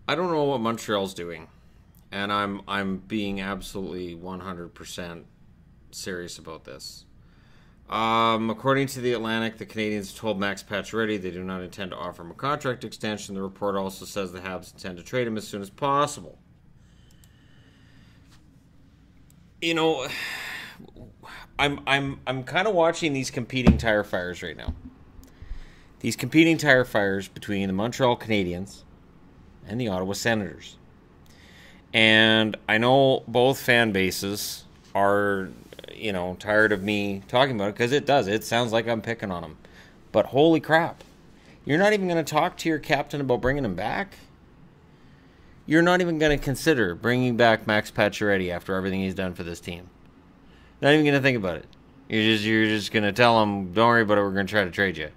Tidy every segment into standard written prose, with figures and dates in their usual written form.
I don't know what Montreal's doing, and I'm being absolutely 100% serious about this. According to The Atlantic, the Canadiens told Max Pacioretty they do not intend to offer him a contract extension. The report also says the Habs intend to trade him as soon as possible. You know, I'm kind of watching these competing tire fires right now. These competing tire fires between the Montreal Canadiens and the Ottawa Senators. And I know both fan bases are, tired of me talking about it because it does. It sounds like I'm picking on them. But holy crap. You're not even going to talk to your captain about bringing him back? You're not even going to consider bringing back Max Pacioretty after everything he's done for this team. Not even going to think about it. You're just going to tell him, don't worry about it, we're going to try to trade you.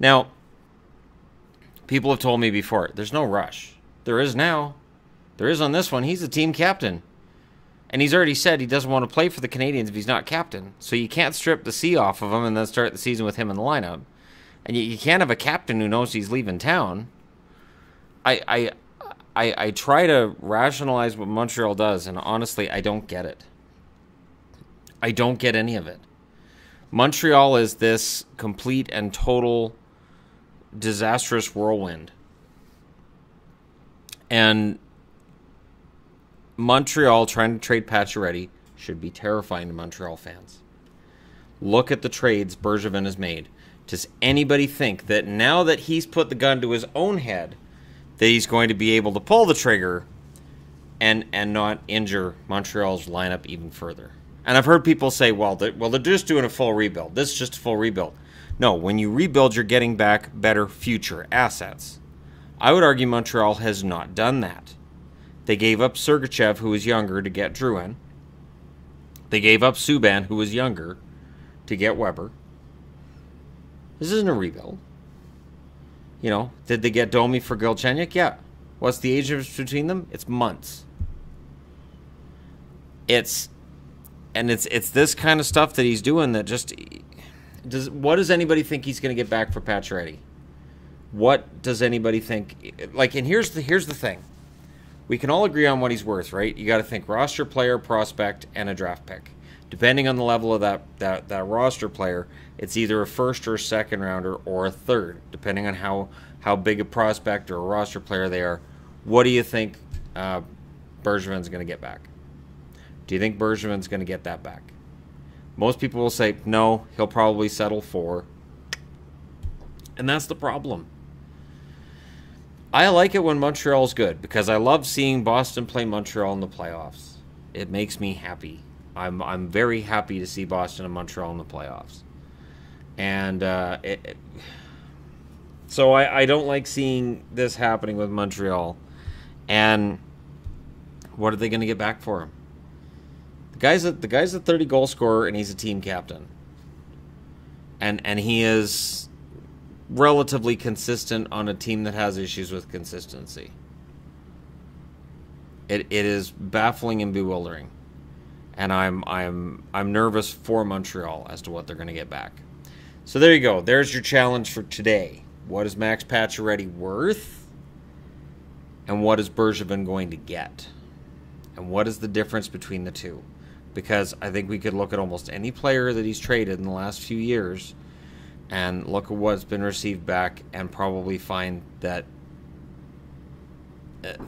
Now, people have told me before, there's no rush. There is now. There is on this one. He's the team captain. And he's already said he doesn't want to play for the Canadiens if he's not captain. So you can't strip the C off of him and then start the season with him in the lineup. And you can't have a captain who knows he's leaving town. I try to rationalize what Montreal does, and honestly, I don't get it. I don't get any of it. Montreal is this complete and total disastrous whirlwind. And Montreal trying to trade Pacioretty should be terrifying to Montreal fans. Look at the trades Bergevin has made. Does anybody think that now that he's put the gun to his own head, that he's going to be able to pull the trigger and not injure Montreal's lineup even further? And I've heard people say, well, they're just doing a full rebuild. This is just a full rebuild. No, when you rebuild, you're getting back better future assets. I would argue Montreal has not done that. They gave up Sergachev, who was younger, to get Drouin. They gave up Subban, who was younger, to get Weber. This isn't a rebuild. Did they get Domi for Galchenyuk? Yeah. What's the age difference between them? It's months. It's this kind of stuff that he's doing that just what does anybody think he's going to get back for Pacioretty? What does anybody think? And here's the thing. We can all agree on what he's worth, right? You got to think roster player, prospect, and a draft pick. Depending on the level of that roster player, it's either a first or a second rounder or a third, depending on how big a prospect or a roster player they are. What do you think Bergevin's going to get back? Do you think Bergevin's going to get that back? Most people will say, no, he'll probably settle for. And that's the problem. I like it when Montreal's good because I love seeing Boston play Montreal in the playoffs. It makes me happy. I'm very happy to see Boston and Montreal in the playoffs. And so I don't like seeing this happening with Montreal. And what are they going to get back for him? The guy's a 30-goal scorer, and he's a team captain. And he is relatively consistent on a team that has issues with consistency. It is baffling and bewildering. And I'm nervous for Montreal as to what they're going to get back. So there you go. There's your challenge for today. What is Max Pacioretty worth? And what is Bergevin going to get? And what is the difference between the two? Because I think we could look at almost any player that he's traded in the last few years and look at what's been received back and probably find that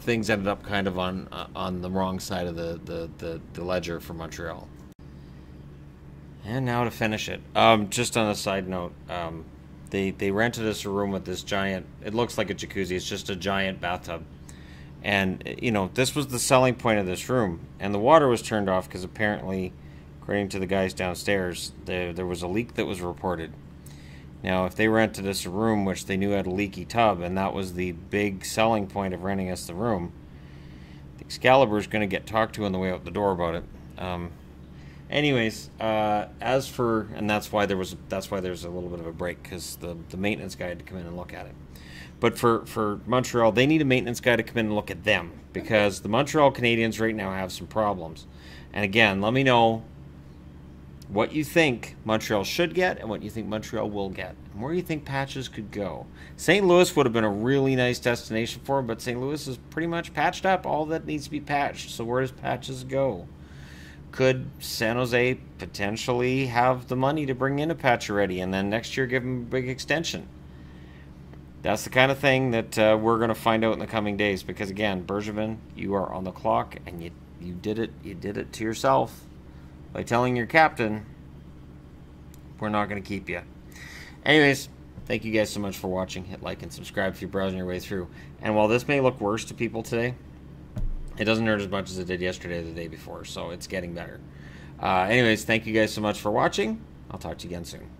things ended up kind of on the wrong side of the ledger for Montreal. And now to finish it, just on a side note, they rented us a room with this giant, it looks like a jacuzzi, it's just a giant bathtub. And, this was the selling point of this room. And the water was turned off because apparently, according to the guys downstairs, there was a leak that was reported. Now, if they rented us a room which they knew had a leaky tub, and that was the big selling point of renting us the room, the Excalibur's going to get talked to on the way out the door about it. Anyways, and that's why there's a little bit of a break, because the maintenance guy had to come in and look at it. But for Montreal, they need a maintenance guy to come in and look at them, because the Montreal Canadiens right now have some problems. And again, let me know what you think Montreal should get and what you think Montreal will get, and where you think Patches could go. St. Louis would have been a really nice destination for him, but St. Louis is pretty much patched up. All that needs to be patched. So where does Patches go? Could San Jose potentially have the money to bring in a Pacioretty and then next year give him a big extension? That's the kind of thing that we're going to find out in the coming days. Because again, Bergevin, you are on the clock, and you did it. You did it to yourself by telling your captain, we're not going to keep you. Anyways, thank you guys so much for watching. Hit like and subscribe if you're browsing your way through. And while this may look worse to people today, it doesn't hurt as much as it did yesterday or the day before, so it's getting better. Anyways, thank you guys so much for watching. I'll talk to you again soon.